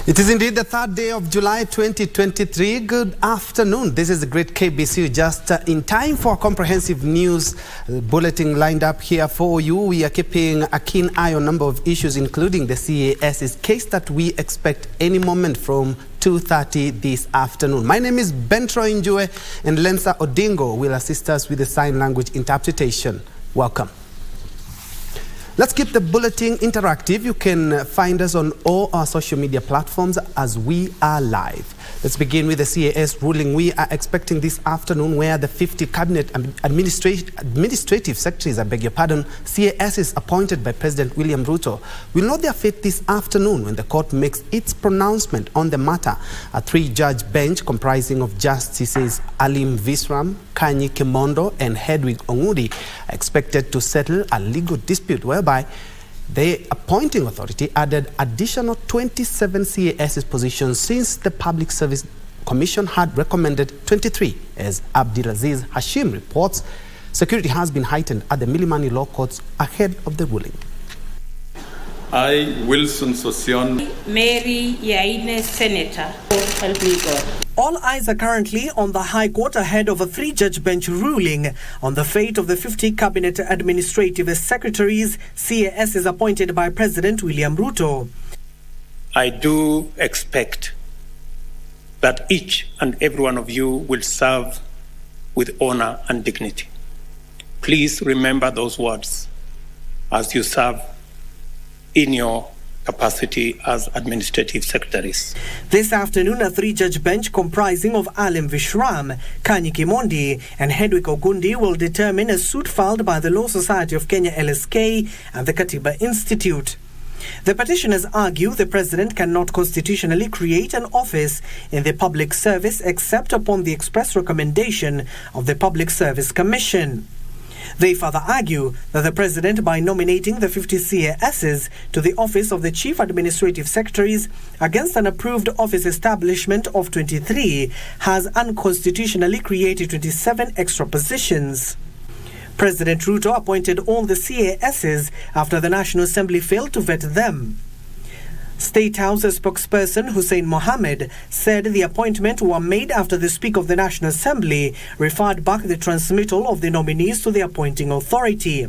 It is indeed the third day of July 2023. Good afternoon. This is the great KBC, just in time for a comprehensive news bulletin lined up here for you. We are keeping a keen eye on a number of issues, including the CAS's case that we expect any moment from 2:30 this afternoon. My name is Bentroy Njue, and Lensa Odingo will assist us with the sign language interpretation. Welcome. Let's keep the bulletin interactive. You can find us on all our social media platforms as we are live. Let's begin with the CAS ruling we are expecting this afternoon, where the 50 cabinet administrative secretaries, CASs appointed by President William Ruto, will know their fate this afternoon when the court makes its pronouncement on the matter. A three-judge bench comprising of Justices Alim Visram, Kanyi Kimondo, and Hedwig Ongudi are expected to settle a legal dispute whereby the appointing authority added additional 27 CAS positions since the Public Service Commission had recommended 23. As Abdulaziz Hashim reports, security has been heightened at the Milimani law courts ahead of the ruling. I, Wilson Sosion, Mary Yaine, Senator. Help me God. All eyes are currently on the High Court ahead of a three-judge bench ruling on the fate of the 50 cabinet administrative secretaries CAS appointed by President William Ruto. I do expect that each and every one of you will serve with honor and dignity. Please remember those words as you serve in your capacity as administrative secretaries. This afternoon, a three-judge bench comprising of Alim Visram, Kanyi Kimondo, and Hedwig Ongudi will determine a suit filed by the Law Society of Kenya LSK and the Katiba Institute. The petitioners argue the president cannot constitutionally create an office in the public service except upon the express recommendation of the Public Service Commission. They further argue that the president, by nominating the 50 CASs to the office of the chief administrative secretaries against an approved office establishment of 23, has unconstitutionally created 27 extra positions. President Ruto appointed all the CASs after the National Assembly failed to vet them. State House spokesperson Hussein Mohammed said the appointment were made after the Speaker of the National Assembly referred back the transmittal of the nominees to the appointing authority.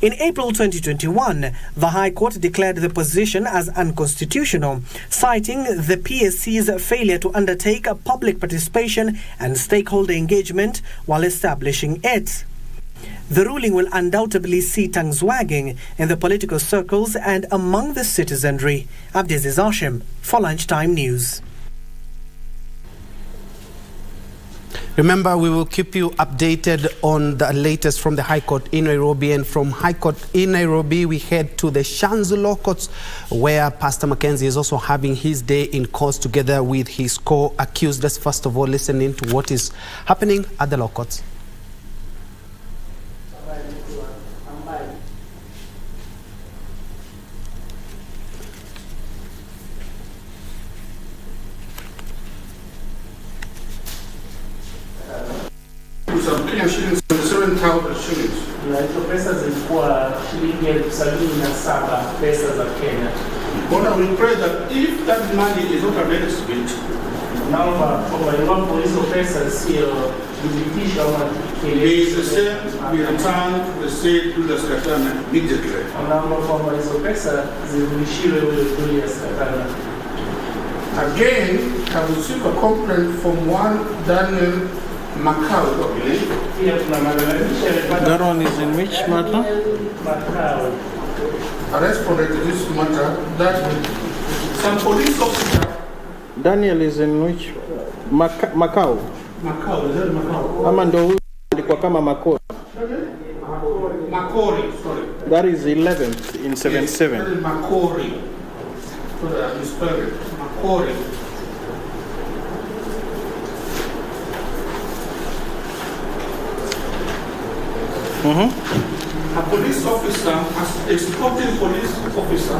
In April 2021, the High Court declared the position as unconstitutional, citing the PSC's failure to undertake a public participation and stakeholder engagement while establishing it. The ruling will undoubtedly see tongues wagging in the political circles and among the citizenry. Abdulaziz Hashim for Lunchtime News. Remember, we will keep you updated on the latest from the High Court in Nairobi. And from High Court in Nairobi, we head to the Shanzu Law Courts, where Pastor Mackenzie is also having his day in court together with his co-accused. Let's first of all listen in to what is happening at the law courts. Some Kenya shillings, 7,000 shillings. Na hizo pesa zilikuwa shilingi 77 pesa za Kenya. But we pray that if that money is not available to it, Naomba kwamba iwapo hizo pesa sio dhibitisho ama may the same be returned to the state Julius Katana immediately. naomba kwamba hizo pesa zirudishiwe ule Julius Katana. Again, I received a complaint from one Daniel Macau, I believe. Pia kuna malalamisho yamepata. That one is in which matter? Makao. I responded to this matter that some police officer. Daniel is in which? Macau. Macau, is that Macau? Ama ndo huyu alikuwa kama Makori. Makori, sorry. That is 11th in 77. Yes, that is Makori. Sorry, I misspelled it. Makori. A police officer, a escorting police officer.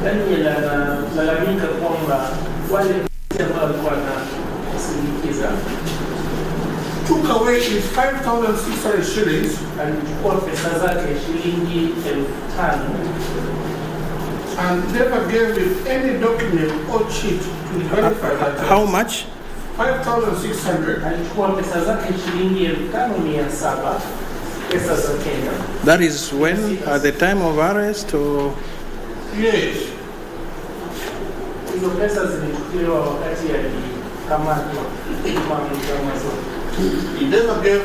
Daniel analalamika kwamba wale ambao walikuwa wanasindikiza took away his 5,600 shillings alichukua pesa zake shilingi 5,000 and never gave with any document or sheet to verify that. How much? 5,600. Alichukua pesa zake shilingi 5,700 pesa za Kenya. That is when, at the time of arrest, or Yes. Hizo pesa zilichukuliwa wakati alikamatwa kama mtamazo. He never gave,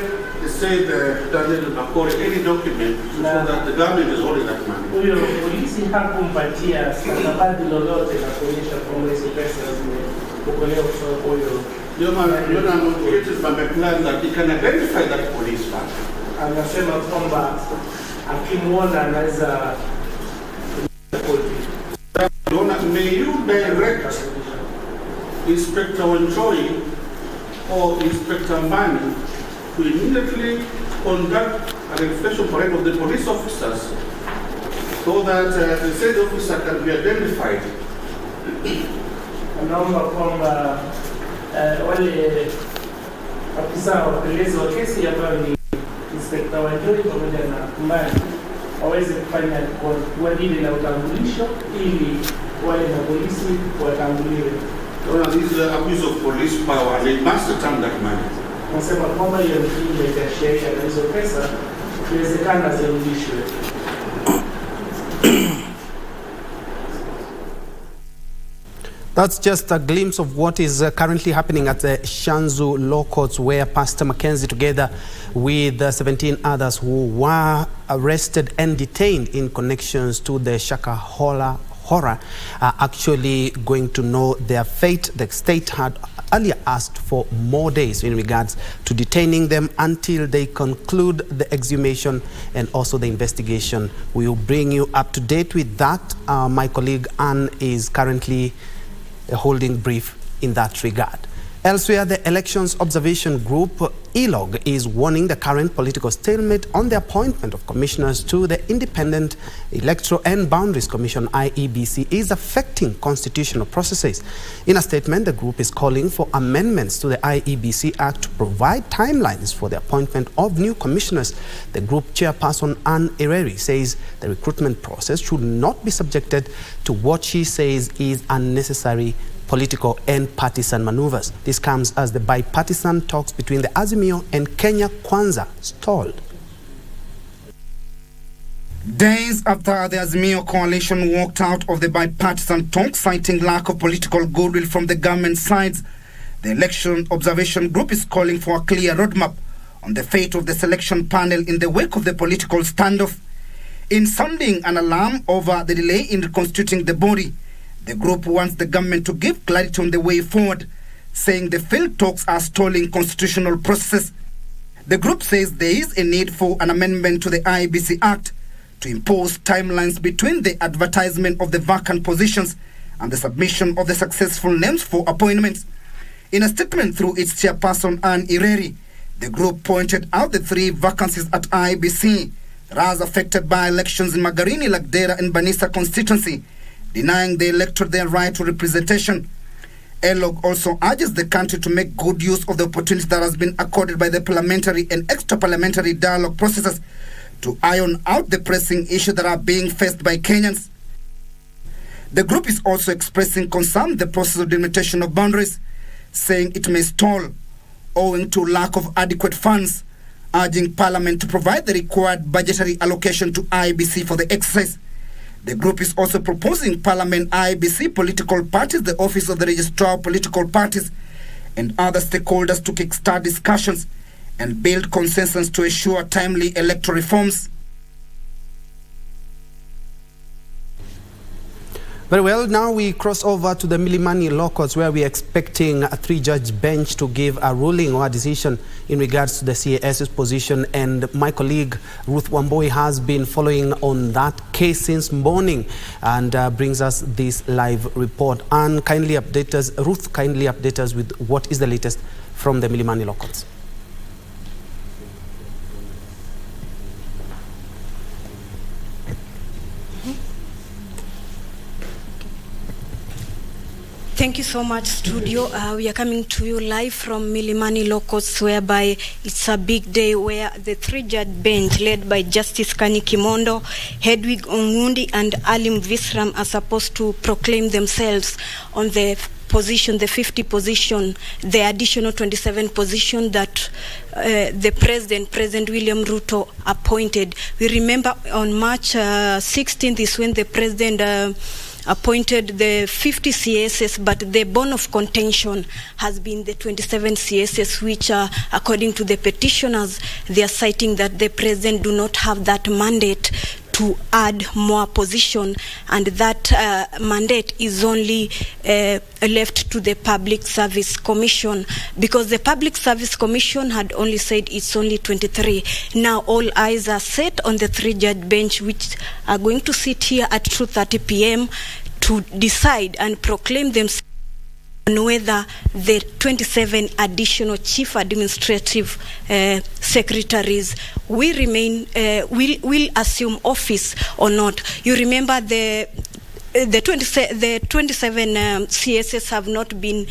said Daniel Makore any document to show that the government is holding that money. Huyo polisi hakumpatia stakabadhi lolote la kuonyesha kwamba hizo pesa zimepokolewa kutoka kwa huyo. Your man negotiated by plan that he can identify that policeman. Anasema kwamba akimwona anaweza May you direct Inspector Njue or Inspector Mani to immediately conduct an inspection parade of the police officers so that the said officer can be identified. Anaomba kwamba wale afisa wapelelezi wa kesi ambayo ni Inspector wa Njue pamoja na Mani waweze kufanya gwaride la utambulisho ili wale na polisi watambuliwe. This is abuse of police power. They must return that money. Nasema kwamba hiyo ni kinyume cha sheria na hizo pesa iwezekana zirudishwe. That's just a glimpse of what is currently happening at the Shanzu Law Courts, where Pastor Mackenzie, together with 17 others who were arrested and detained in connections to the Shakahola horror, are actually going to know their fate. The state had earlier asked for more days in regards to detaining them until they conclude the exhumation and also the investigation. We will bring you up to date with that. My colleague Anne is currently holding brief in that regard. Elsewhere, the Elections Observation Group, ELOG, is warning the current political stalemate on the appointment of commissioners to the Independent Electoral and Boundaries Commission, IEBC, is affecting constitutional processes. In a statement, the group is calling for amendments to the IEBC Act to provide timelines for the appointment of new commissioners. The group chairperson, Anne Ireri, says the recruitment process should not be subjected to what she says is unnecessary political and partisan maneuvers. This comes as the bipartisan talks between the Azimio and Kenya Kwanza stalled. Days after the Azimio coalition walked out of the bipartisan talks, citing lack of political goodwill from the government sides, the Election Observation Group is calling for a clear roadmap on the fate of the selection panel in the wake of the political standoff. In sounding an alarm over the delay in reconstituting the body, the group wants the government to give clarity on the way forward, saying the failed talks are stalling constitutional processes. The group says there is a need for an amendment to the IEBC Act to impose timelines between the advertisement of the vacant positions and the submission of the successful names for appointments. In a statement through its chairperson, Anne Ireri, the group pointed out the 3 vacancies at IEBC, those affected by elections in Magarini, Lagdera and Banisa constituency, denying the electorate their right to representation. ELOG also urges the country to make good use of the opportunity that has been accorded by the parliamentary and extra-parliamentary dialogue processes to iron out the pressing issues that are being faced by Kenyans. The group is also expressing concern with the process of delimitation of boundaries, saying it may stall owing to lack of adequate funds, urging Parliament to provide the required budgetary allocation to IEBC for the exercise. The group is also proposing Parliament, IEBC, political parties, the Office of the Registrar of Political Parties, and other stakeholders to kickstart discussions and build consensus to ensure timely electoral reforms. Very well, now we cross over to the Milimani Law Courts, where we are expecting a 3-judge bench to give a ruling or a decision in regards to the CAS's position. And my colleague Ruth Wamboi has been following on that case since morning and brings us this live report. And kindly update us, Ruth, kindly update us with what is the latest from the Milimani Law Courts. Thank you so much, studio. We are coming to you live from Milimani Locals, whereby it's a big day where the three-judge bench led by Justice Kani Kimondo, Hedwig Ongundi, and Alim Visram are supposed to proclaim themselves on the position, the 50 position, the additional 27 position that the President William Ruto appointed. We remember on March 16th is when the President appointed the 50 CSS, but the bone of contention has been the 27 CSS, which according to the petitioners, they are citing that the President do not have that mandate to add more position, and that mandate is only left to the Public Service Commission, because the Public Service Commission had only said it's only 23. Now all eyes are set on the three-judge bench, which are going to sit here at 2:30 p.m. to decide and proclaim themselves on whether the 27 additional chief administrative secretaries will remain, will assume office or not. You remember the 27 CSS have not been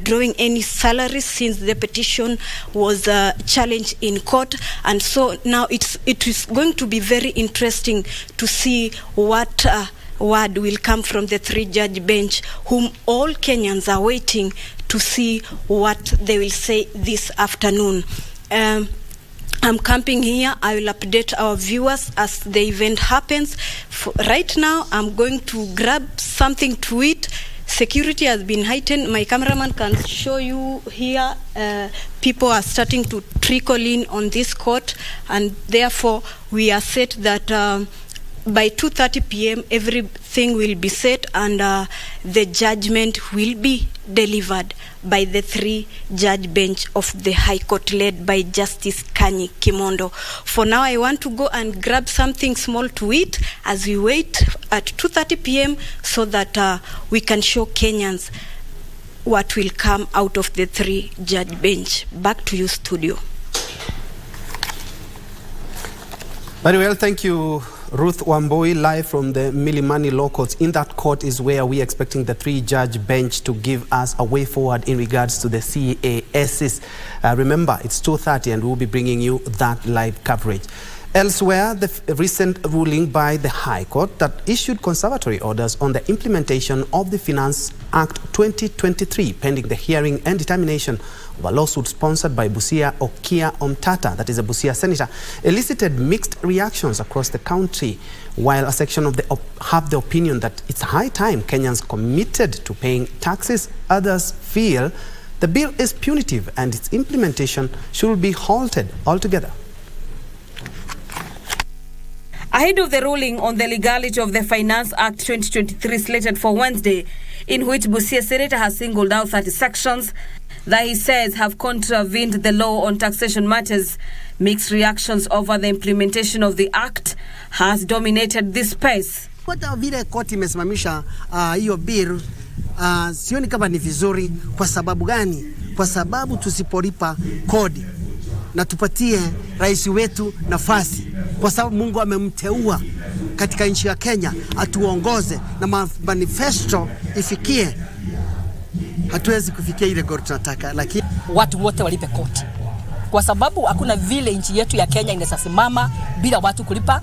drawing any salaries since the petition was challenged in court, and so now it is going to be very interesting to see what word will come from the three-judge bench, whom all Kenyans are waiting to see what they will say this afternoon. I'm camping here. I will update our viewers as the event happens. Right now, I'm going to grab something to eat. Security has been heightened. My cameraman can show you here. People are starting to trickle in on this court, and therefore we are set that by 2:30 p.m. everything will be set, and the judgment will be delivered by the three-judge bench of the High Court led by Justice Kani Kimondo. For now, I want to go and grab something small to eat as we wait at 2:30 p.m. so that we can show Kenyans what will come out of the three-judge bench. Back to you, studio. Very well, thank you, Ruth Wamboi, live from the Milimani Locals. In that court is where we're expecting the three-judge bench to give us a way forward in regards to the CASs. Remember, it's 2:30 and we'll be bringing you that live coverage. Elsewhere, the recent ruling by the High Court that issued conservatory orders on the implementation of the Finance Act 2023, pending the hearing and determination of a lawsuit sponsored by Busia Okia Omtata, that is a Busia senator, elicited mixed reactions across the country, while a section of have the opinion that it's high time Kenyans committed to paying taxes. Others feel the bill is punitive and its implementation should be halted altogether. Ahead of the ruling on the legality of the Finance Act 2023 slated for Wednesday, in which Busia Senator has singled out 30 sections that he says have contravened the law on taxation matters, mixed reactions over the implementation of the act has dominated this space. Kwa vile koti imesimamisha hiyo bill, sioni kama ni vizuri. Kwa sababu gani? Kwa sababu tusipolipa kodi na tupatie rais wetu nafasi, kwa sababu Mungu amemteua katika nchi ya Kenya atuongoze na manifesto ifikie, hatuwezi kufikia ile goal tunataka, lakini watu wote walipe kodi, kwa sababu hakuna vile nchi yetu ya Kenya inasimama bila watu kulipa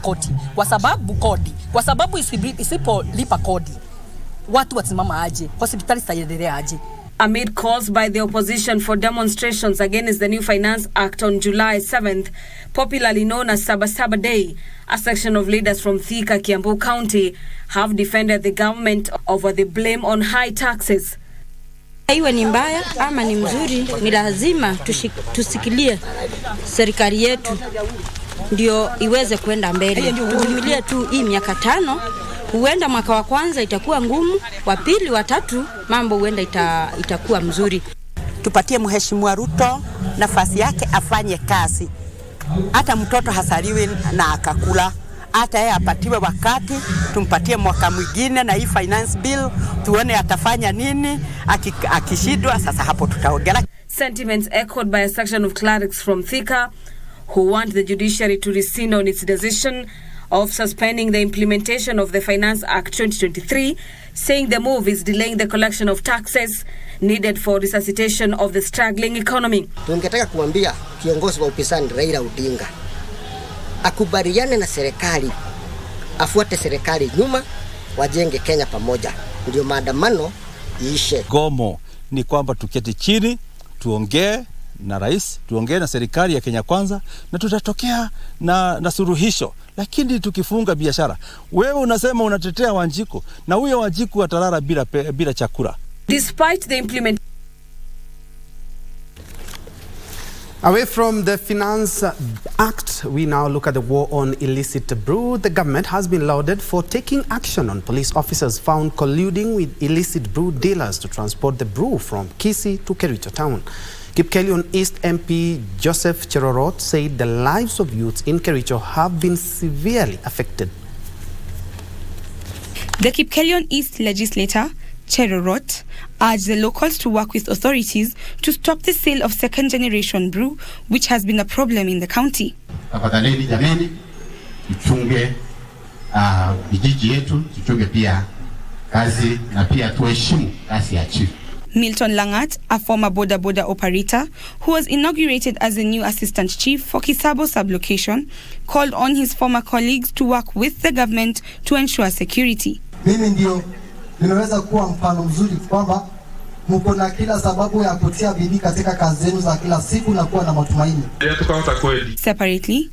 kodi, kwa sababu isipolipa kodi watu wasimama aje, hospitali zitaendelea aje? Amid calls by the opposition for demonstrations against the new Finance Act on July 7th, popularly known as Sabasaba Day, a section of leaders from Thika, Kiambu County, have defended the government over the blame on high taxes. Iwe ni mbaya ama ni mzuri, ni lazima tusikilie serikali yetu ndio iweze kwenda mbele. Tuvumilie tu hii miaka 5. Huenda mwaka wa kwanza itakuwa ngumu, wa pili, wa tatu mambo huenda itakuwa mzuri. Tupatie Mheshimiwa Ruto nafasi yake afanye kazi. Hata mtoto hasaliwi na akakula, hata yeye apatiwe wakati, tumpatie mwaka mwingine na hii finance bill tuone atafanya nini. Akishindwa sasa hapo tutaongea. Sentiments echoed by a section of clerics from Thika who want the judiciary to rescind on its decision of suspending the implementation of the Finance Act 2023, saying the move is delaying the collection of taxes needed for resuscitation of the struggling economy. Tungetaka kuambia kiongozi wa upinzani Raila Odinga akubaliane na serikali, afuate serikali nyuma, wajenge Kenya pamoja, ndio maandamano iishe. Gomo ni kwamba tuketi chini, tuongee na rais, tuongee na serikali ya Kenya Kwanza, na tutatokea na suluhisho. Lakini tukifunga biashara, wewe unasema unatetea Wanjiku, na huyo Wanjiku atalala bila chakula. Despite the implementation. Away from the Finance Act, we now look at the war on illicit brew. The government has been lauded for taking action on police officers found colluding with illicit brew dealers to transport the brew from Kisii to Kericho town. Kipkelion East MP Joseph Cherorot said the lives of youths in Kericho have been severely affected. The Kipkelion East legislator, Cherorot, urged the locals to work with authorities to stop the sale of second-generation brew, which has been a problem in the county. Tafadhali jameni, tuchunge vijiji yetu, tuchunge pia kazi na pia tuheshimu kazi ya chief. Milton Langat, a former boda operator who was inaugurated as the new assistant chief for Kisabo sublocation, called on his former colleagues to work with the government to ensure security. Mimi ndio nimeweza kuwa mfano mzuri kwamba mko na kila sababu ya kutia bidii katika kazi zenu za kila siku na kuwa na matumaini. Separately,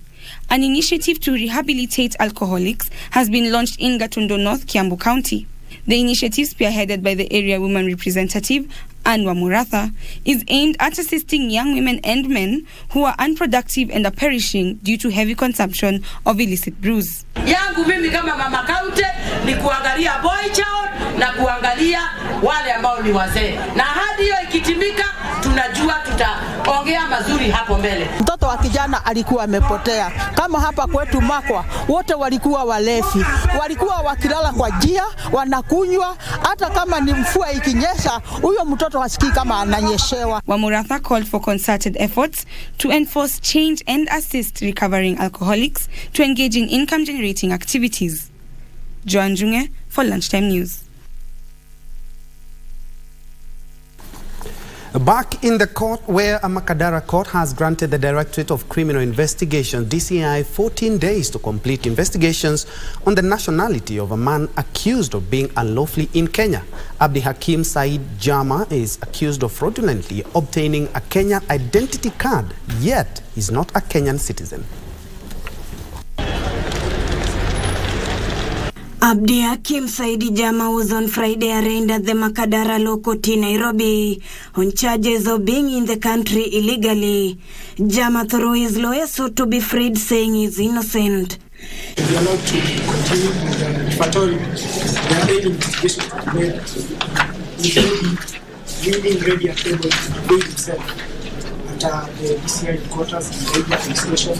an initiative to rehabilitate alcoholics has been launched in Gatundo North, Kiambu County. The initiative, spearheaded by the area woman representative, Anwa Muratha, is aimed at assisting young women and men who are unproductive and are perishing due to heavy consumption of illicit brews. Yangu mimi kama mama county ni kuangalia boy child na kuangalia wale ambao ni wazee. Na hadi hiyo ikitimika, tunajua tutaongea mazuri hapo mbele. Mtoto wa kijana alikuwa amepotea. Kama hapa kwetu Makwa, wote walikuwa walefi. Walikuwa wakilala kwa njia, wanakunywa, hata kama ni mvua ikinyesha, huyo mtoto hasikii kama ananyeshewa. Wamuratha called for concerted efforts to enforce change and assist recovering alcoholics to engage in income-generating activities. Njue for Lunchtime News. Back in the court, where a Modera court has granted the Directorate of Criminal Investigation, DCI, 14 days to complete investigations on the nationality of a man accused of being unlawfully in Kenya. Abdi Hakim Said Jama is accused of fraudulently obtaining a Kenyan identity card, yet is not a Kenyan citizen. Abdi Hakim Saidi Jama was on Friday arraigned at the Modera Law Court in Nairobi on charges of being in the country illegally. Jama, through his lawyer, sought to be freed, saying he is innocent. We are allowed to continue with if at all there are any investigations to be made. He may be ready at able to debate himself at the DCI headquarters in Nairobi administration.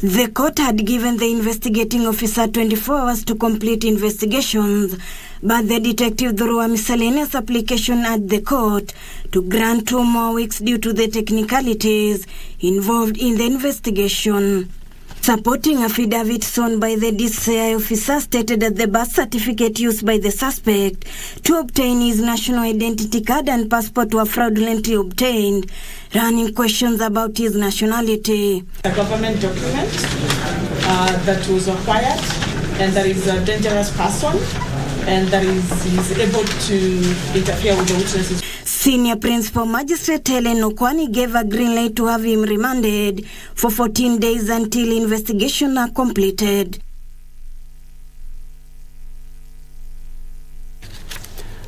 The court had given the investigating officer 24 hours to complete investigations, but the detective, through a miscellaneous application at the court, to grant 2 more weeks due to the technicalities involved in the investigation. Supporting affidavit shown by the DCI officer stated that the birth certificate used by the suspect to obtain his national identity card and passport were fraudulently obtained, running questions about his nationality. A government document that was acquired, and that is a dangerous person, and that is able to interfere with the witnesses. Senior Principal Magistrate Helen Okwani gave a green light to have him remanded for 14 days until investigations are completed.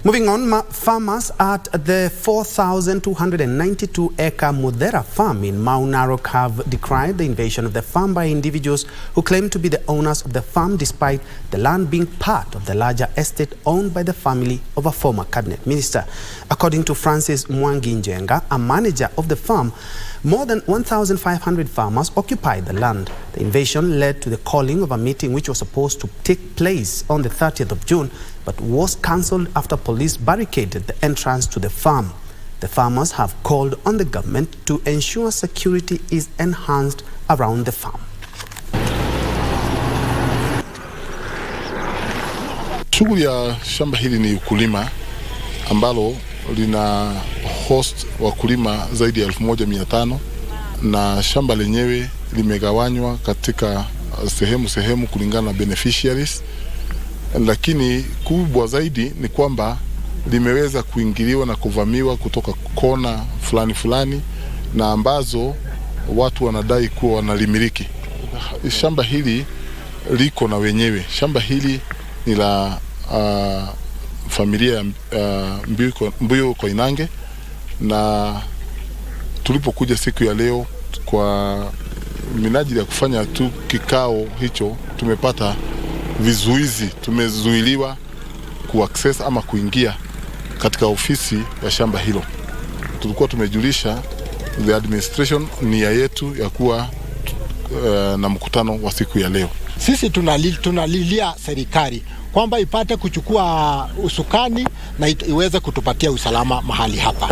Moving on, farmers at the 4,292-acre Modera Farm in Mau Narok have decried the invasion of the farm by individuals who claim to be the owners of the farm, despite the land being part of the larger estate owned by the family of a former cabinet minister. According to Francis Mwangi Njenga, a manager of the farm, more than 1,500 farmers occupied the land. The invasion led to the calling of a meeting which was supposed to take place on the 30th of June, but was cancelled after police barricaded the entrance to the farm. The farmers have called on the government to ensure security is enhanced around the farm. Shughuli ya shamba hili ni ukulima ambalo lina host wakulima zaidi ya 1500 na shamba lenyewe limegawanywa katika sehemu kulingana na beneficiaries, lakini kubwa zaidi ni kwamba limeweza kuingiliwa na kuvamiwa kutoka kona fulani na ambazo watu wanadai kuwa wanalimiliki. Shamba hili liko na wenyewe. Shamba hili ni la familia Njue Koinange, na tulipokuja siku ya leo kwa minajili ya kufanya tu kikao hicho, tumepata vizuizi. Tumezuiliwa kuaccess ama kuingia katika ofisi ya shamba hilo. Tulikuwa tumejulisha the administration nia yetu ya kuwa na mkutano wa siku ya leo. Sisi tunalilia serikali kwamba ipate kuchukua usukani na iweze kutupatia usalama mahali hapa.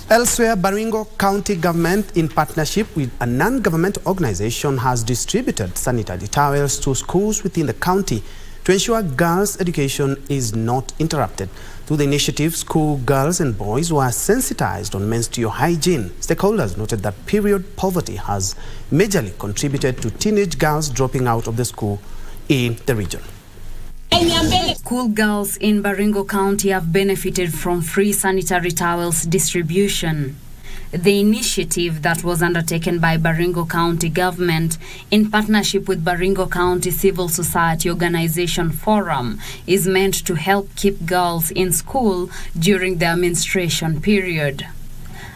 Elsewhere, Baringo County government, in partnership with a non-government organization, has distributed sanitary towels to schools within the county to ensure girls' education is not interrupted. Through the initiative, school girls and boys were sensitized on menstrual hygiene. Stakeholders noted that period poverty has majorly contributed to teenage girls dropping out of the school in the region. School girls in Baringo County have benefited from free sanitary towels distribution. The initiative that was undertaken by Baringo County government in partnership with Baringo County Civil Society Organization Forum is meant to help keep girls in school during their menstruation period.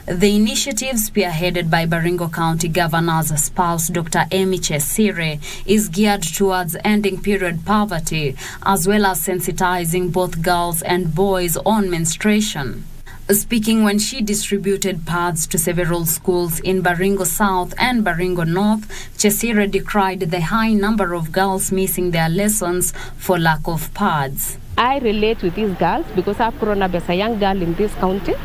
The initiative, spearheaded by Baringo County Governor's spouse, Dr. Emi Chesire, is geared towards ending period poverty as well as sensitizing both girls and boys on menstruation. Speaking when she distributed pads to several schools in Baringo South and Baringo North, Chesire decried the high number of girls missing their lessons for lack of pads. I relate with these girls because I've grown up as a young girl in this county.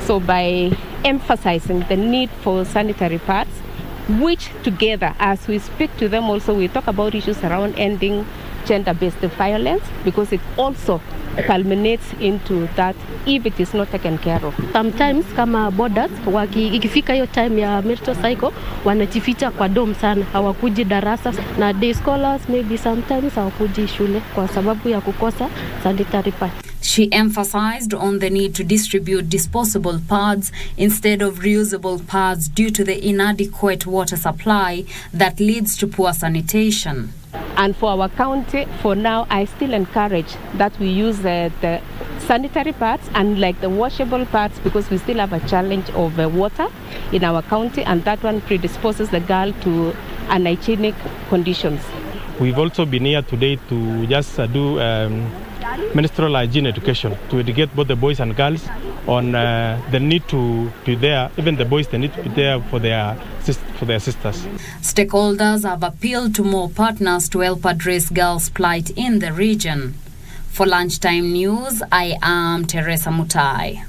So by emphasizing the need for sanitary pads, which together, as we speak to them also, we talk about issues around ending gender-based violence, because it also culminates into that if it is not taken care of. Sometimes kama borders ikifika hiyo time ya menstrual cycle wanajificha kwa dom sana, hawakuji darasa, na day scholars maybe sometimes hawakuji shule kwa sababu ya kukosa sanitary pads. She emphasized on the need to distribute disposable pads instead of reusable pads due to the inadequate water supply that leads to poor sanitation. And for our county, for now, I still encourage that we use the sanitary pads and like the washable pads, because we still have a challenge of water in our county, and that one predisposes the girl to unhygienic conditions. We've also been here today to just do menstrual hygiene education, to educate both the boys and girls on the need to be there, even the boys, they need to be there for their sisters. Stakeholders have appealed to more partners to help address girls' plight in the region. For Lunchtime News, I am Teresa Mutai.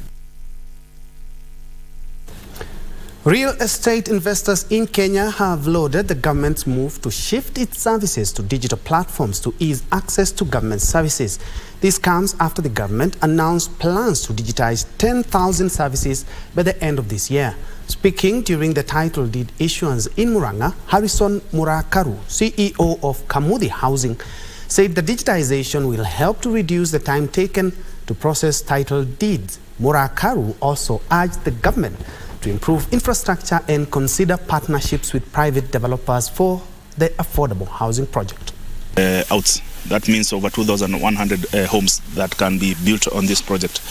Real estate investors in Kenya have lauded the government's move to shift its services to digital platforms to ease access to government services. This comes after the government announced plans to digitize 10,000 services by the end of this year. Speaking during the title deed issuance in Murang'a, Harrison Murakaru, CEO of Kamudi Housing, said the digitization will help to reduce the time taken to process title deeds. Murakaru also urged the government to improve infrastructure and consider partnerships with private developers for the affordable housing project. That means over 2,100 homes that can be built on this project.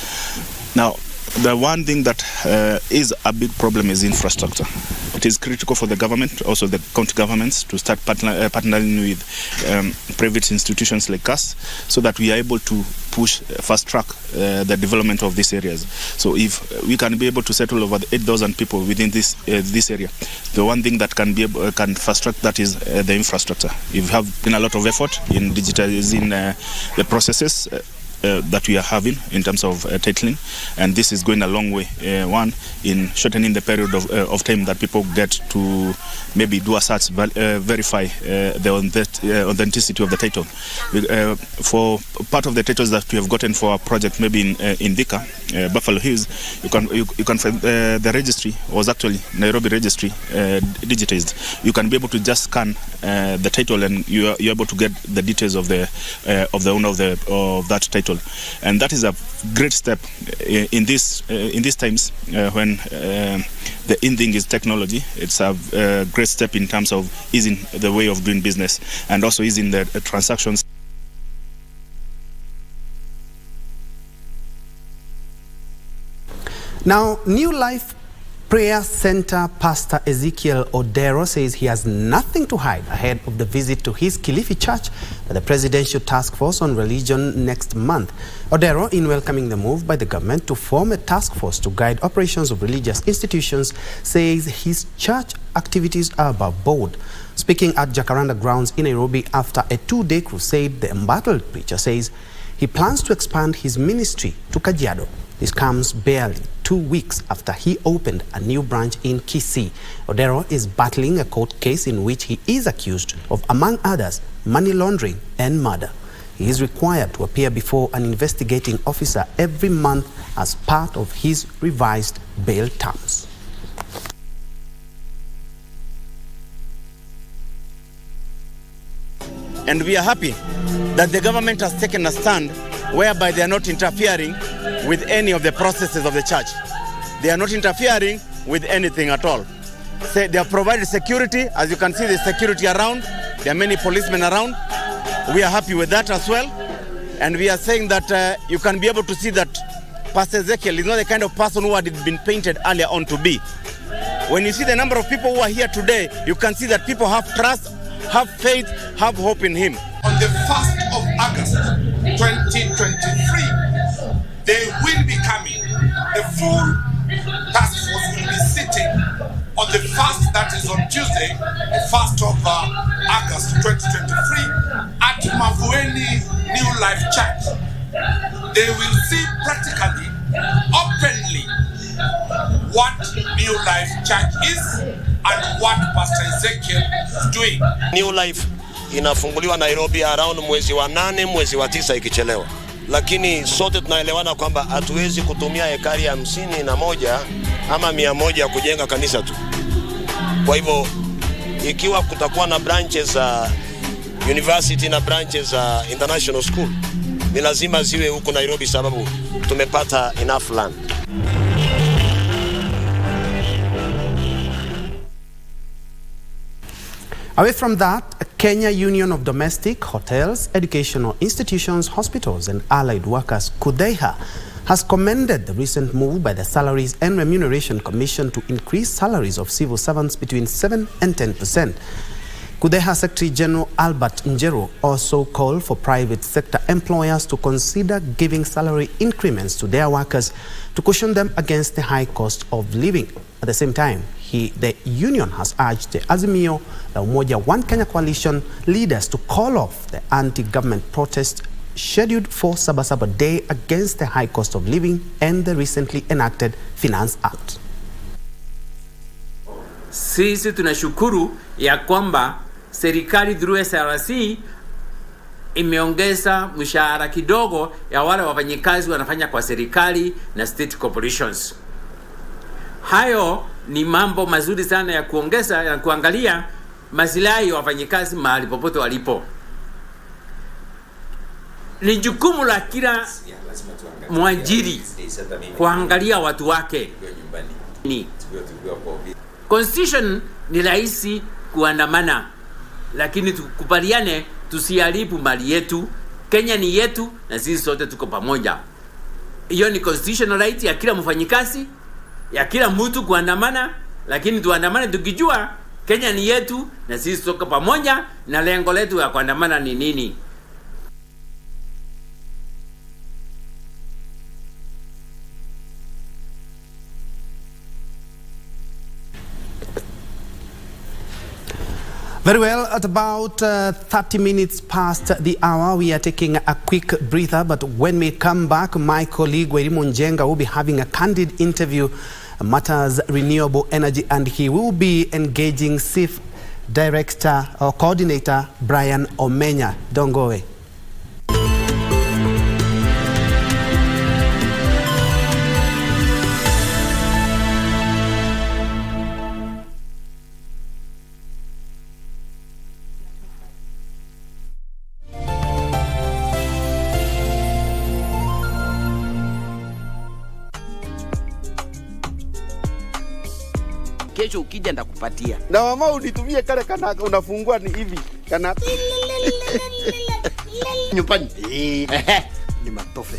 Now, the one thing that is a big problem is infrastructure. It is critical for the government, also the county governments, to start partnering with private institutions like us, so that we are able to push, fast track the development of these areas. So if we can be able to settle over 8,000 people within this area, the one thing that can fast track that is the infrastructure. We have been a lot of effort in digitizing the processes. that we are having in terms of titling, and this is going a long way. One, in shortening the period of time that people get to maybe do a search, verify the authenticity of the title. For part of the titles that we have gotten for our project, maybe in Thika, Buffalo Hills, you can find the registry was actually Nairobi registry digitized. You can be able to just scan the title, and you're able to get the details of the owner of that title, and that is a great step in these times when the in thing is technology. It's a great step in terms of easing the way of doing business and also easing the transactions. Now, New Life Prayer Center Pastor Ezekiel Okoth says he has nothing to hide ahead of the visit to his Kilifi church by the Presidential Task Force on Religion next month. Okoth, in welcoming the move by the government to form a task force to guide operations of religious institutions, says his church activities are above board. Speaking at Jacaranda grounds in Nairobi after a 2-day crusade, the embattled preacher says he plans to expand his ministry to Kajiado. This comes barely 2 weeks after he opened a new branch in Kisii. Okoth is battling a court case in which he is accused of, among others, money laundering and murder. He is required to appear before an investigating officer every month as part of his revised bail terms. And we are happy that the government has taken a stand whereby they are not interfering with any of the processes of the church. They are not interfering with anything at all. They have provided security. As you can see, there's security around. There are many policemen around. We are happy with that as well. And we are saying that you can be able to see that Pastor Ezekiel is not the kind of person who had been painted earlier on to be. When you see the number of people who are here today, you can see that people have trust, have faith, have hope in him. On the 1st of August 2023, they will be coming. The full task force will be sitting on the 1st, that is on Tuesday, the 1st of August 2023, at Mavueni New Life Church. They will see practically, openly, what New Life Church is and what Pastor Ezekiel is doing. New Life inafunguliwa Nairobi around mwezi wa 8, mwezi wa 9 ikichelewa. Lakini sote tunaelewana kwamba hatuwezi kutumia ekari 51 ama 100 kujenga kanisa tu. Kwa hivyo ikiwa kutakuwa na branches za university na branches za international school, ni lazima ziwe huko Nairobi sababu tumepata enough land. Away from that, Kenya Union of Domestic Hotels, Educational Institutions, Hospitals and Allied Workers, KUDEHA, has commended the recent move by the Salaries and Remuneration Commission to increase salaries of civil servants between 7 and 10%. KUDEHA Secretary General Albert Njue also called for private sector employers to consider giving salary increments to their workers to cushion them against the high cost of living. At the same time, the union has urged the Azimio, the Umoja One Kenya coalition leaders to call off the anti-government protest scheduled for Sabasaba Day against the high cost of living and the recently enacted Finance Act. Sisi tunashukuru ya kwamba serikali through SRC imeongeza mshahara kidogo ya wale wafanyikazi wanafanya kwa serikali na state corporations. Hayo ni mambo mazuri sana ya kuongeza na kuangalia maslahi ya wafanyikazi mahali popote walipo. Ni jukumu la kila mwajiri kuangalia watu wake. Constitution ni rahisi kuandamana, lakini tukubaliane tusiharibu mali yetu. Kenya ni yetu na sisi sote tuko pamoja. Hiyo ni constitutional right ya kila mfanyikazi, ya kila mtu kuandamana, lakini tuandamane tukijua Kenya ni yetu na sisi tuko pamoja na lengo letu ya kuandamana ni nini. Very well, at about 30 minutes past the hour, we are taking a quick breather, but when we come back, my colleague Baringo County will be having a candid interview matters renewable energy, and he will be engaging Chief Director or Coordinator Brian Omenya. Don't go away. Kesho ukija ndakupatia. Na mama unitumie kale kana unafungua ni hivi. Kana nyumbani. Ni matofe.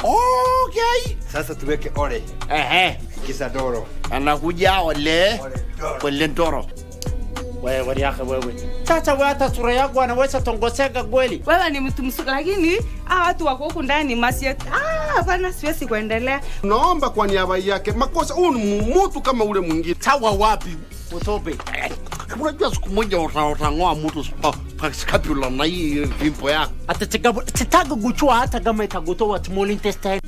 Okay. Sasa tuweke ole. Kisadoro. Anakuja ole. Ole ndoro. Wewe yake wewe. Tata wewe hata sura yako anaweza tongoseka kweli. Wewe ni mtu msuka, lakini watu wako huko ndani masia. Hapana, siwezi kuendelea. Naomba kwa niaba yake makosa ni mtu kama ule mwingine. Sawa wapi? Utope. Unajua siku moja utangoa mtu scapula na hii vimpo yako. Atachaka kuchua hata kama itagotoa small intestine.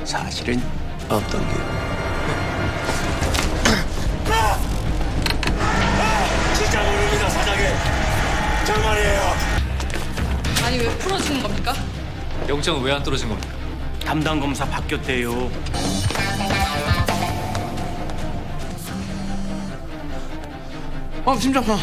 사실은 어떤 게 진짜 모릅니다, 사장님. 정말이에요. 아니 왜 풀어주는 겁니까? 영장은 왜 안 떨어진 겁니까? 담당 검사 바뀌었대요. 심장파.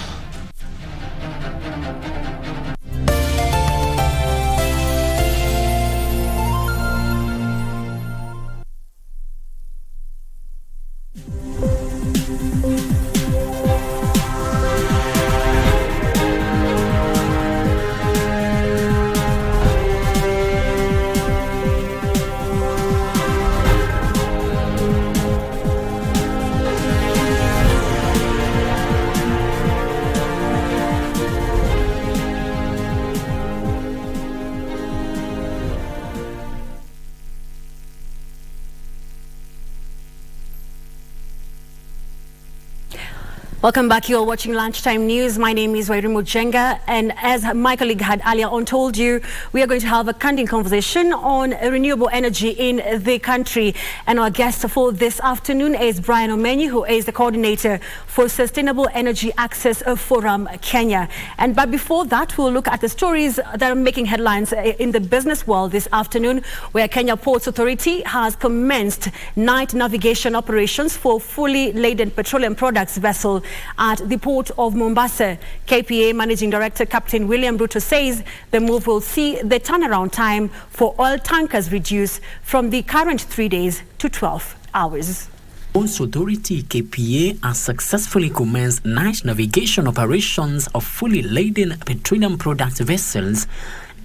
Welcome back. You are watching Lunchtime News. My name is Baringo County, and as my colleague had earlier on told you, we are going to have a candid conversation on renewable energy in the country. And our guest for this afternoon is Brian Omenya, who is the coordinator for Sustainable Energy Access Forum Kenya. But before that, we'll look at the stories that are making headlines in the business world this afternoon, where Kenya Ports Authority has commenced night navigation operations for fully laden petroleum products vessel at the port of Mombasa. KPA Managing Director Captain William Ruto says the move will see the turnaround time for oil tankers reduce from the current 3 days to 12 hours. Ports Authority KPA has successfully commenced night navigation operations of fully laden petroleum product vessels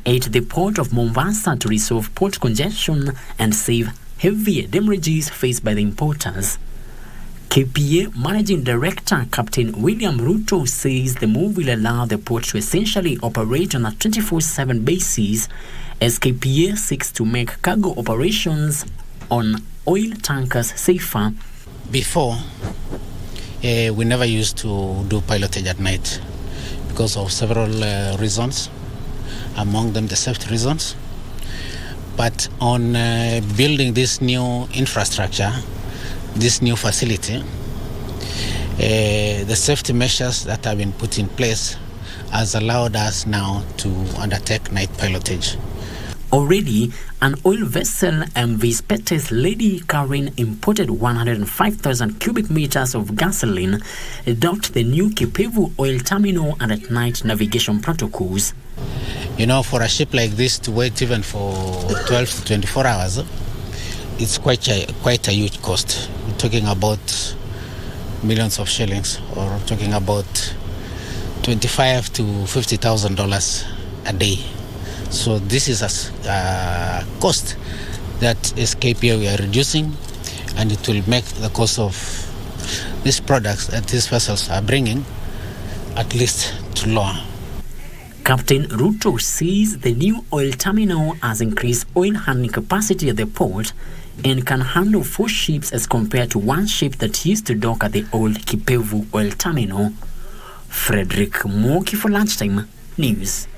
at the port of Mombasa to resolve port congestion and save heavy damages faced by the importers. KPA Managing Director Captain William Ruto says the move will allow the port to essentially operate on a 24/7 basis as KPA seeks to make cargo operations on oil tankers safer. Before, we never used to do pilotage at night because of several reasons, among them the safety reasons. But on building this new infrastructure, this new facility, the safety measures that have been put in place has allowed us now to undertake night pilotage. Already, an oil vessel MV Spetes Lady Karen imported 105,000 cubic meters of gasoline, docked the new Kipevu oil terminal and at night navigation protocols. You know, for a ship like this to wait even for 12 to 24 hours, it's quite a huge cost. We're talking about millions of shillings, or talking about $25,000 to $50,000 a day. So this is a cost that as KPA we are reducing, and it will make the cost of these products that these vessels are bringing at least to lower. Captain Ruto says the new oil terminal has increased oil handling capacity at the port and can handle 4 ships as compared to 1 ship that used to dock at the old Kipevu oil terminal. Frederick Moki for Lunchtime News.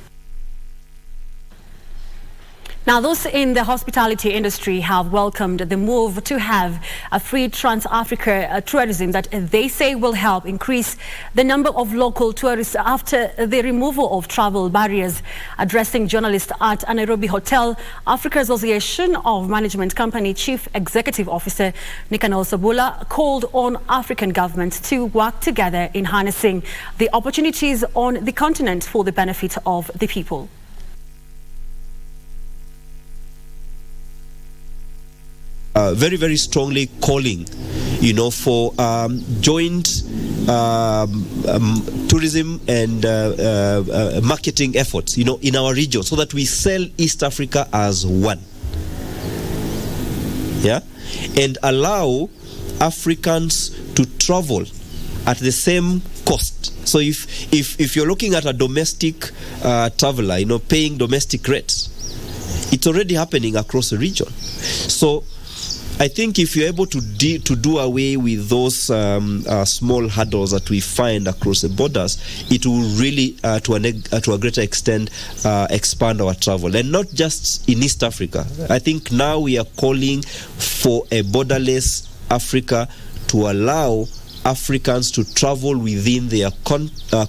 Now, those in the hospitality industry have welcomed the move to have a free Trans-Africa tourism that they say will help increase the number of local tourists after the removal of travel barriers. Addressing journalists at a Nairobi hotel, Africa Association of Management Company Chief Executive Officer Nicanor Sabula called on African governments to work together in harnessing the opportunities on the continent for the benefit of the people. Very, very strongly calling, for joint tourism and marketing efforts, in our region, so that we sell East Africa as one. Yeah, and allow Africans to travel at the same cost. So if you're looking at a domestic traveler, paying domestic rates, it's already happening across the region. So I think if you're able to do away with those small hurdles that we find across the borders, it will really, to a greater extent, expand our travel. And not just in East Africa. I think now we are calling for a borderless Africa to allow Africans to travel within their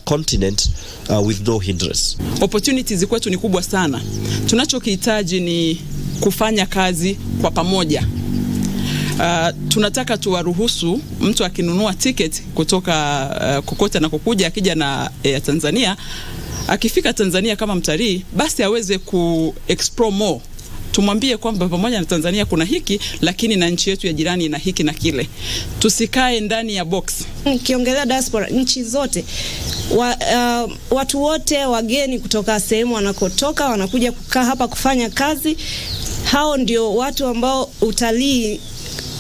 continent with no hindrance. Opportunities kwetu ni kubwa sana. Tunachokihitaji ni kufanya kazi kwa pamoja. Tunataka tuwaruhusu mtu akinunua ticket kutoka kokote na kukuja akija na Tanzania, akifika Tanzania kama mtalii, basi aweze ku-explore more. Tumwambie kwamba pamoja na Tanzania kuna hiki, lakini na nchi yetu ya jirani ina hiki na kile. Tusikae ndani ya box. Nikiongelea diaspora, nchi zote, watu wote wageni kutoka sehemu wanakotoka wanakuja kukaa hapa kufanya kazi. Hao ndio watu ambao utalii,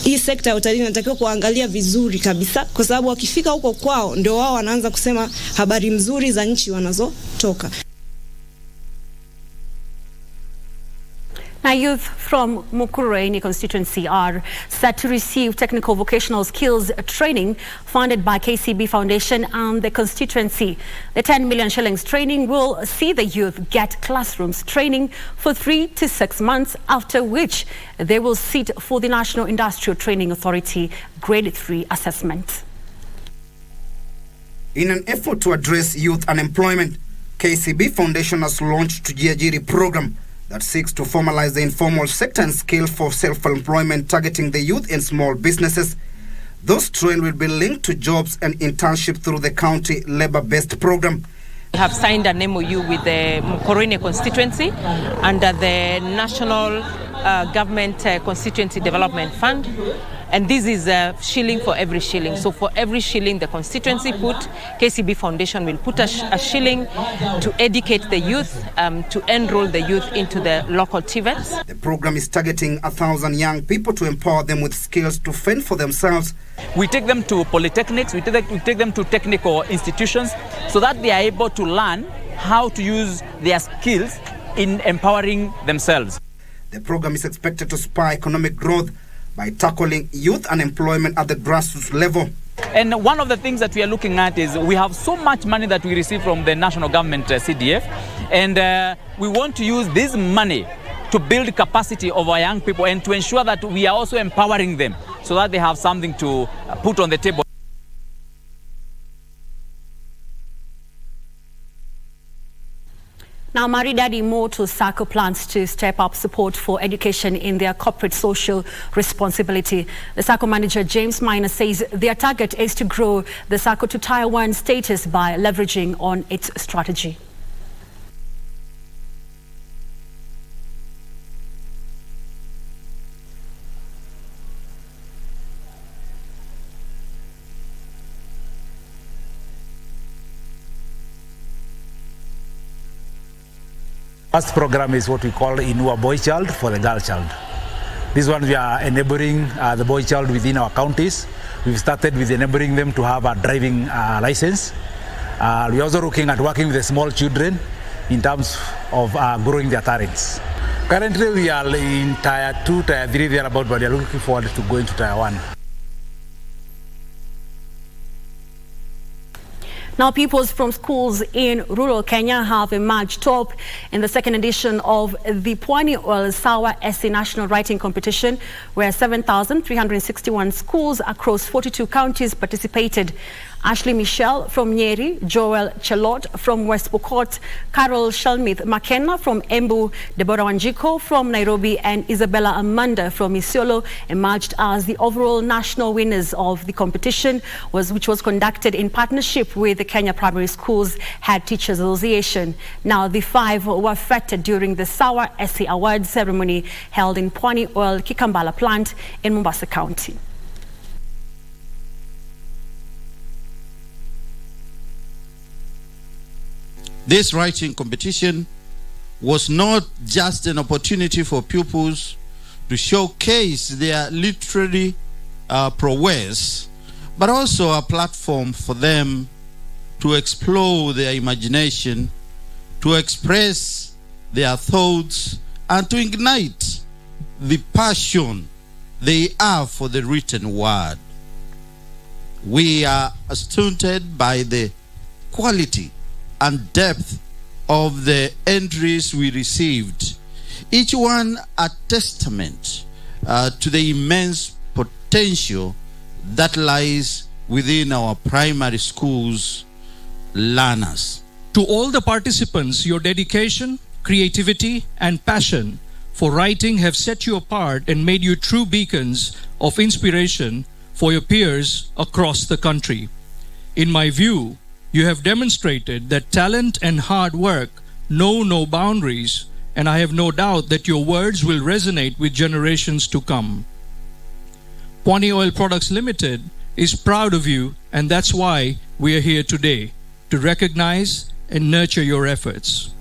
hii sekta ya utalii inatakiwa kuangalia vizuri kabisa, kwa sababu wakifika huko kwao ndio wao wanaanza kusema habari nzuri za nchi wanazotoka. Now, youth from Mukurweini constituency are set to receive technical vocational skills training funded by KCB Foundation and the constituency. The 10 million shillings training will see the youth get classrooms training for 3 to 6 months, after which they will sit for the National Industrial Training Authority Grade 3 assessment. In an effort to address youth unemployment, KCB Foundation has launched Tujiajiri program that seeks to formalize the informal sector and scale for self-employment, targeting the youth and small businesses. Those trained will be linked to jobs and internship through the county labor-based program. We have signed an MOU with the Mukurweini constituency under the National Government Constituency Development Fund. And this is a shilling for every shilling. So for every shilling the constituency put, KCB Foundation will put a shilling to educate the youth, to enroll the youth into the local TVETs. The program is targeting 1,000 young people to empower them with skills to fend for themselves. We take them to polytechnics, we take them to technical institutions so that they are able to learn how to use their skills in empowering themselves. The program is expected to spur economic growth by tackling youth unemployment at the grassroots level. And one of the things that we are looking at is we have so much money that we receive from the national government CDF, and we want to use this money to build capacity of our young people and to ensure that we are also empowering them so that they have something to put on the table. Now, Maridadi Moto Sacco plans to step up support for education in their corporate social responsibility. The Sacco manager, James Minor, says their target is to grow the Sacco to Taiwan status by leveraging on its strategy. First program is what we call Inua Boy Child for the girl child. This one we are enabling the boy child within our counties. We've started with enabling them to have a driving license. We're also looking at working with the small children in terms of growing their talents. Currently, we are in Tier 2, Tier 3, thereabout, but we are looking forward to going to Tier 1. Now, pupils from schools in rural Kenya have emerged top in the second edition of the Pwani Oil Sawa SC National Writing Competition, where 7,361 schools across 42 counties participated. Ashley Michelle from Nyeri, Joel Chelot from West Pokot, Carol Shalmith McKenna from Embu, Deborah Wanjiko from Nairobi, and Isabella Amanda from Isiolo emerged as the overall national winners of the competition, which was conducted in partnership with the Kenya Primary Schools Head Teachers Association. Now, the five were feted during the Sawa SC Awards ceremony held in Pwani Oil Kikambala plant in Mombasa County. This writing competition was not just an opportunity for pupils to showcase their literary prowess, but also a platform for them to explore their imagination, to express their thoughts, and to ignite the passion they have for the written word. We are astounded by the quality and depth of the entries we received, each one a testament to the immense potential that lies within our primary schools learners. To all the participants, your dedication, creativity, and passion for writing have set you apart and made you true beacons of inspiration for your peers across the country. In my view, you have demonstrated that talent and hard work know no boundaries, and I have no doubt that your words will resonate with generations to come. Pwani Oil Products Limited is proud of you, and that's why we are here today, to recognize and nurture your efforts.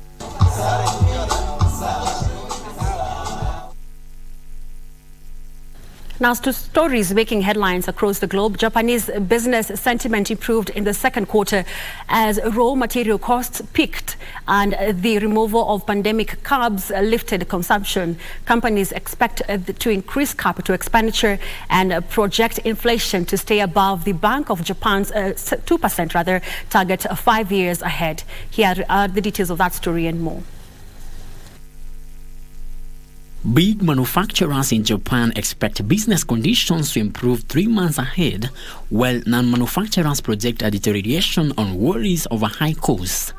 Now, to stories making headlines across the globe, Japanese business sentiment improved in the second quarter as raw material costs peaked and the removal of pandemic curbs lifted consumption. Companies expect to increase capital expenditure and project inflation to stay above the Bank of Japan's 2% target 5 years ahead. Here are the details of that story and more. Big manufacturers in Japan expect business conditions to improve 3 months ahead, while non-manufacturers project a deterioration on worries over high costs.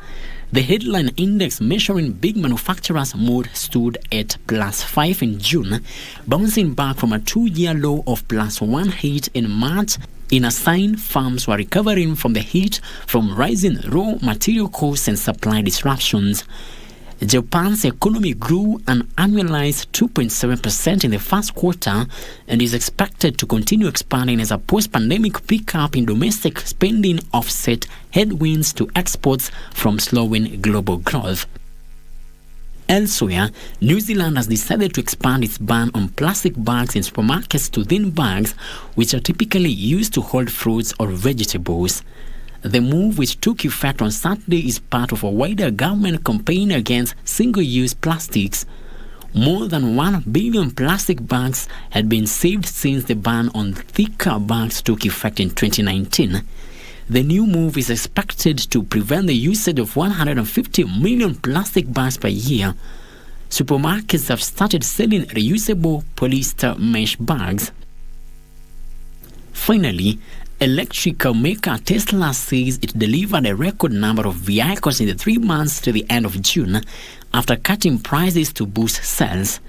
The headline index measuring big manufacturers' mood stood at +5 in June, bouncing back from a 2-year low of +1.8 in March, in a sign firms were recovering from the heat from rising raw material costs and supply disruptions. Japan's economy grew an annualized 2.7% in the first quarter and is expected to continue expanding as a post-pandemic pickup in domestic spending offset headwinds to exports from slowing global growth. Elsewhere, New Zealand has decided to expand its ban on plastic bags in supermarkets to thin bags, which are typically used to hold fruits or vegetables. The move, which took effect on Saturday, is part of a wider government campaign against single-use plastics. More than 1 billion plastic bags had been saved since the ban on thicker bags took effect in 2019. The new move is expected to prevent the usage of 150 million plastic bags per year. Supermarkets have started selling reusable polyester mesh bags. Finally, electrical maker Tesla says it delivered a record number of vehicles in the 3 months to the end of June after cutting prices to boost sales.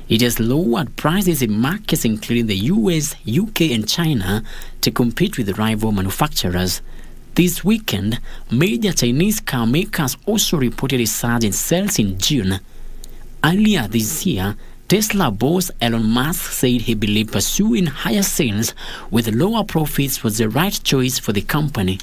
It has lowered prices in markets including the US, UK and China to compete with rival manufacturers. This weekend, major Chinese car makers also reported a surge in sales in June. Earlier this year, Tesla boss Elon Musk said he believed pursuing higher sales with lower profits was the right choice for the company.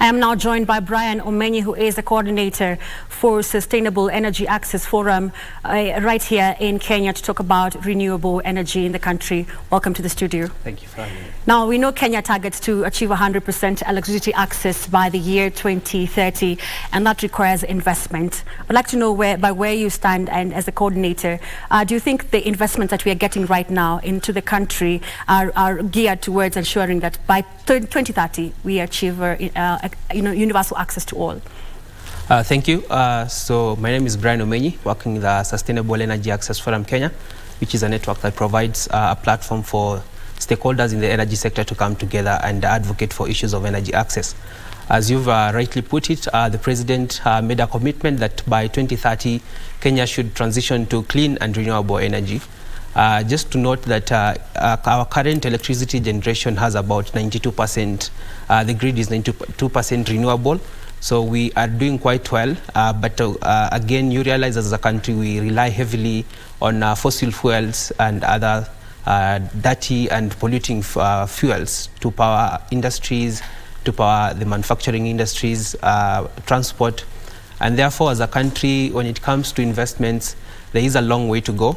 I am I'm now joined by Brian Omenyi, who is the coordinator for Sustainable Energy Access Forum right here in Kenya to talk about renewable energy in the country. Welcome to the studio. Thank you for having me. Now, we know Kenya targets to achieve 100% electricity access by the year 2030, and that requires investment. I'd like to know where you stand, and as a coordinator, do you think the investments that we are getting right now into the country are geared towards ensuring that by 2030 we achieve universal access to all? Thank you. So my name is Brian Omenyi, working in the Sustainable Energy Access Forum Kenya, which is a network that provides a platform for stakeholders in the energy sector to come together and advocate for issues of energy access. As you've rightly put it, the President made a commitment that by 2030, Kenya should transition to clean and renewable energy. Just to note that our current electricity generation has about 92%. The grid is 92% renewable. So we are doing quite well. But again, you realize as a country, we rely heavily on fossil fuels and other dirty and polluting fuels to power industries, to power the manufacturing industries, transport. And therefore, as a country, when it comes to investments, there is a long way to go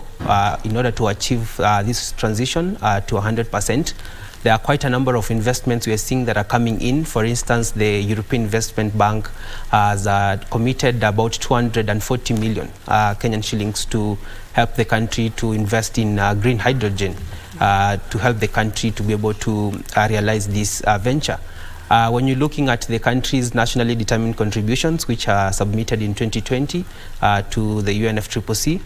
in order to achieve this transition to 100%. There are quite a number of investments we are seeing that are coming in. For instance, the European Investment Bank has committed about 240 million Kenyan shillings to help the country to invest in green hydrogen, to help the country to be able to realize this venture. When you're looking at the country's nationally determined contributions, which are submitted in 2020 to the UNFCCC,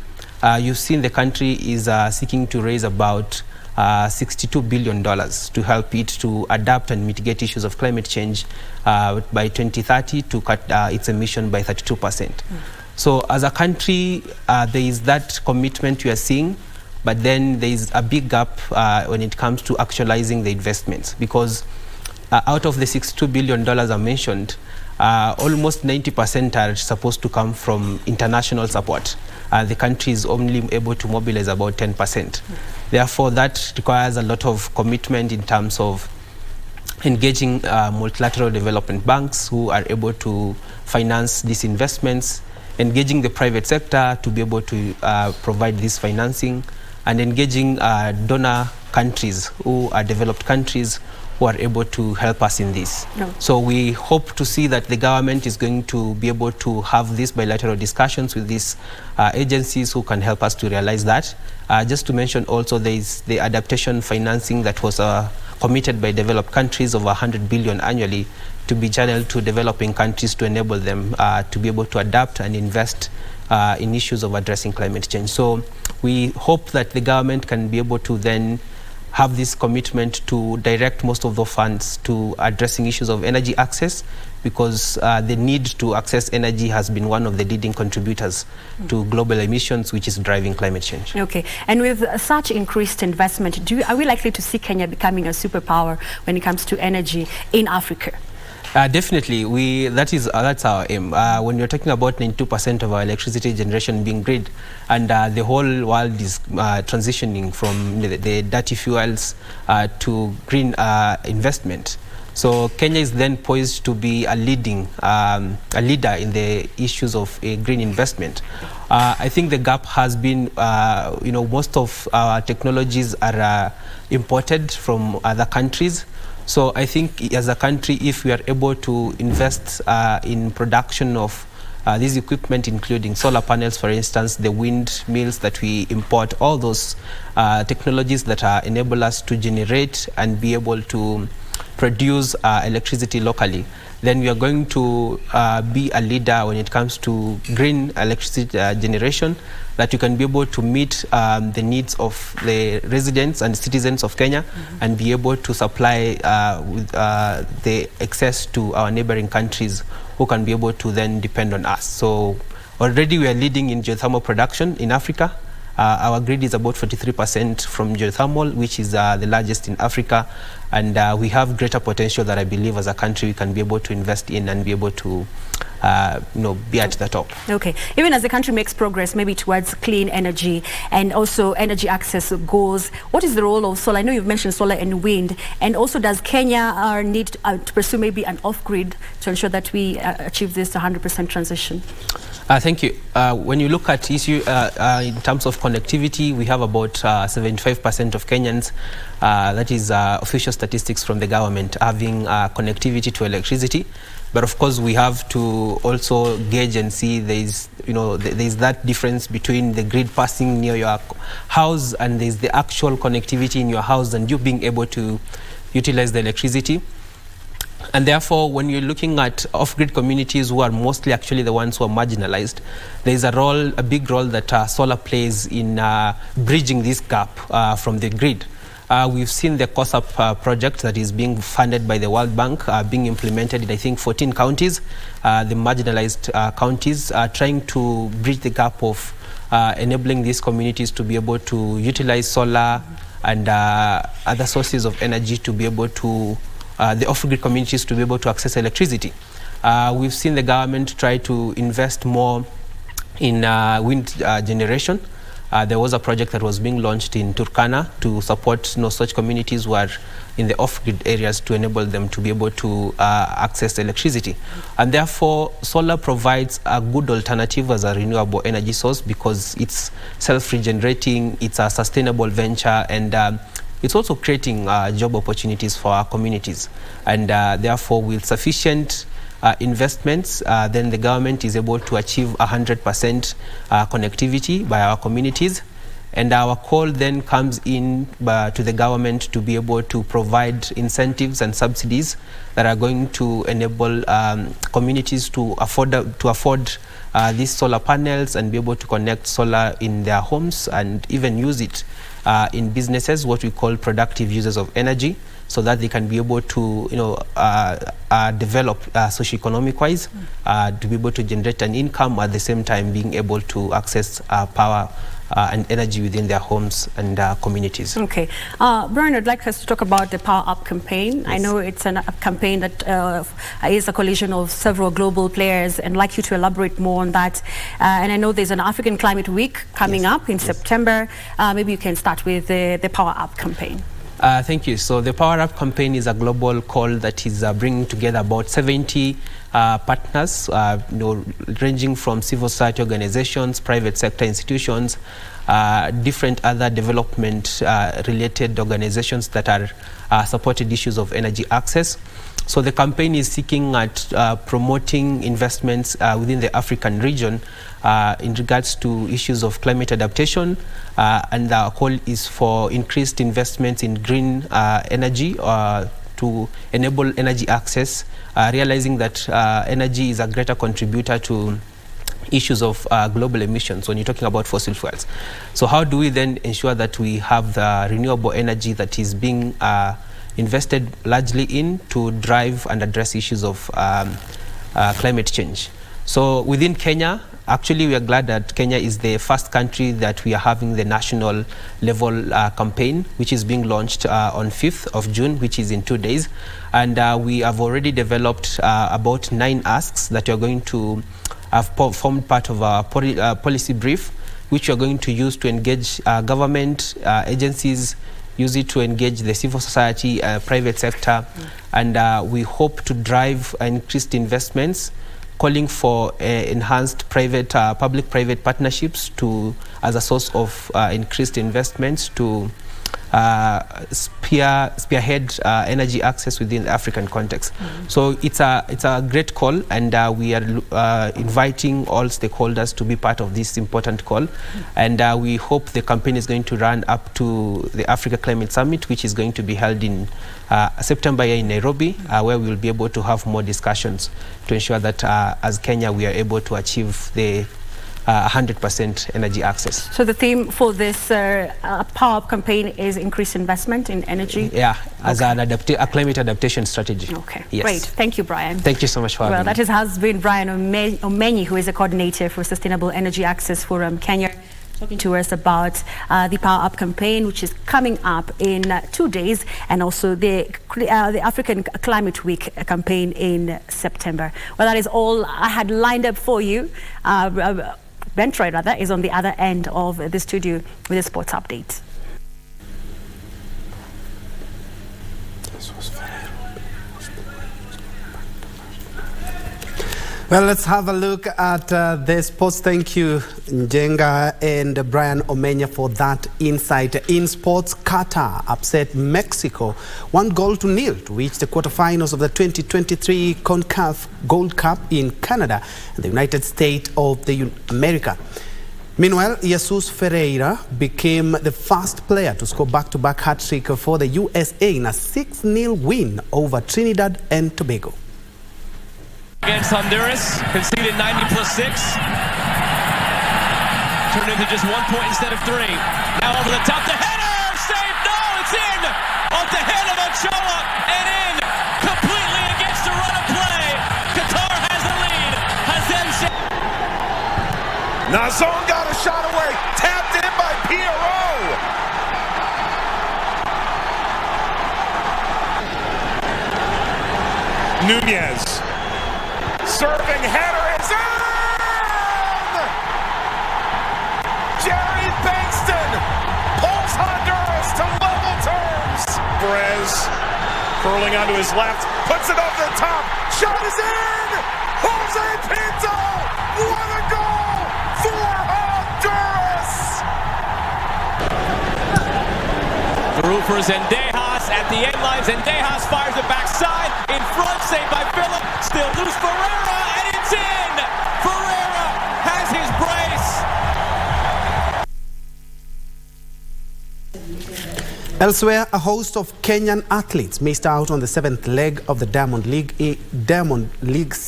you've seen the country is seeking to raise about $62 billion to help it to adapt and mitigate issues of climate change by 2030 to cut its emission by 32%. So as a country, there is that commitment we are seeing, but then there is a big gap when it comes to actualizing the investments, because out of the $62 billion I mentioned, almost 90% are supposed to come from international support. The country is only able to mobilize about 10%. Therefore, that requires a lot of commitment in terms of engaging multilateral development banks who are able to finance these investments, engaging the private sector to be able to provide this financing, and engaging donor countries who are developed countries who are able to help us in this. No. So we hope to see that the government is going to be able to have these bilateral discussions with these agencies who can help us to realize that. Just to mention also, there is the adaptation financing that was committed by developed countries of 100 billion annually to be channeled to developing countries to enable them to be able to adapt and invest in issues of addressing climate change. So we hope that the government can be able to then have this commitment to direct most of the funds to addressing issues of energy access, because the need to access energy has been one of the leading contributors to global emissions, which is driving climate change. Okay, and with such increased investment, are we likely to see Kenya becoming a superpower when it comes to energy in Africa? Definitely, that's our aim. When you're talking about 92% of our electricity generation being grid, and the whole world is transitioning from the dirty fuels to green investment. So Kenya is then poised to be a leader in the issues of green investment. I think the gap has been, most of our technologies are imported from other countries. So I think as a country, if we are able to invest in production of this equipment, including solar panels, for instance, the wind mills that we import, all those technologies that enable us to generate and be able to produce electricity locally, then we are going to be a leader when it comes to green electricity generation, that you can be able to meet the needs of the residents and citizens of Kenya, and be able to supply with the access to our neighboring countries who can be able to then depend on us. So already we are leading in geothermal production in Africa. Our grid is about 43% from geothermal, which is the largest in Africa. And we have greater potential that I believe as a country we can be able to invest in and be able to be at the top. Okay. Even as the country makes progress maybe towards clean energy and also energy access goals, what is the role of solar? I know you've mentioned solar and wind. And also, does Kenya need to pursue maybe an off-grid to ensure that we achieve this 100% transition? Thank you. When you look at issue in terms of connectivity, we have about 75% of Kenyans, that is official statistics from the government, having connectivity to electricity. But of course, we have to also gauge and see there's that difference between the grid passing near your house and there's the actual connectivity in your house and you being able to utilize the electricity. And therefore, when you're looking at off-grid communities who are mostly actually the ones who are marginalized, there is a big role that solar plays in bridging this gap from the grid. We've seen the COSAP project that is being funded by the World Bank being implemented in, I think, 14 counties, the marginalized counties, trying to bridge the gap of enabling these communities to be able to utilize solar and other sources of energy to be able to, the off-grid communities to be able to access electricity. We've seen the government try to invest more in wind generation. There was a project that was being launched in Turkana to support such communities who are in the off-grid areas to enable them to be able to access electricity. And therefore, solar provides a good alternative as a renewable energy source because it's self-regenerating, it's a sustainable venture, and it's also creating job opportunities for our communities. And therefore, with sufficient investments, then the government is able to achieve 100% connectivity by our communities. And our call then comes in to the government to be able to provide incentives and subsidies that are going to enable communities to afford these solar panels and be able to connect solar in their homes and even use it in businesses, what we call productive users of energy, so that they can be able to develop socioeconomic wise to be able to generate an income at the same time being able to access power and energy within their homes and communities. Okay. Brian, I'd like us to talk about the Power Up campaign. Yes. I know it's a campaign that is a coalition of several global players, and I'd like you to elaborate more on that. And I know there's an African Climate Week coming up in September. Maybe you can start with the Power Up campaign. Thank you. So the Power Up campaign is a global call that is bringing together about 70 partners, ranging from civil society organizations, private sector institutions, different other development related organizations that are supported issues of energy access. So the campaign is seeking at promoting investments within the African region in regards to issues of climate adaptation, and our call is for increased investments in green energy to enable energy access, realizing that energy is a greater contributor to issues of global emissions when you're talking about fossil fuels. So how do we then ensure that we have the renewable energy that is being invested largely in to drive and address issues of climate change? So within Kenya, actually we are glad that Kenya is the first country that we are having the national level campaign, which is being launched on 5th of June, which is in 2 days. And we have already developed about 9 asks that we are going to have formed part of our policy brief, which we are going to use to engage government agencies, use it to engage the civil society, private sector, and we hope to drive increased investments, calling for enhanced public-private partnerships as a source of increased investments to spearhead energy access within the African context. So it's a great call, and we are inviting all stakeholders to be part of this important call. And we hope the campaign is going to run up to the Africa Climate Summit, which is going to be held in September here in Nairobi, where we will be able to have more discussions to ensure that as Kenya we are able to achieve the 100% energy access. So the theme for this Power Up campaign is increased investment in energy? Yeah, as a climate adaptation strategy. Okay, yes. Great. Thank you, Brian. Thank you so much for having me. That has been Brian Omenyi, who is a coordinator for Sustainable Energy Access Forum Kenya. talking to us about the Power Up campaign, which is coming up in 2 days, and also the African Climate Week campaign in September. Well, that is all I had lined up for you. Ben Troy, rather, is on the other end of the studio with a sports update. Well, let's have a look at the sports. Thank you, Njenga and Brian Omenya, for that insight. In sports, Qatar upset Mexico 1-0 to reach the quarterfinals of the 2023 CONCACAF Gold Cup in Canada and the United States of America. Meanwhile, Jesus Ferreira became the first player to score back-to-back hat-trick for the USA in a 6-0 win over Trinidad and Tobago. Against Honduras, conceded 90+6. Turned into just 1 point instead of 3. Now over the top, the header! Saved! No, it's in! Off the head of Ochoa and in! Completely against the run of play. Qatar has the lead. Hazem Nazon got a shot away. Tapped in by Pierrot. Nunez. Serving header is in! Jerry Bankston pulls Honduras to level terms. Perez curling onto his left, puts it over the top. Shot is in! Jose Pinto! What a goal for Honduras! Through for Zendejas at the end line. Zendejas fires it backside. In front, saved by Phillip. Still loose Ferreira, and it's in! Ferreira has his brace. Elsewhere, a host of Kenyan athletes missed out on the 7th leg of the Diamond League Series.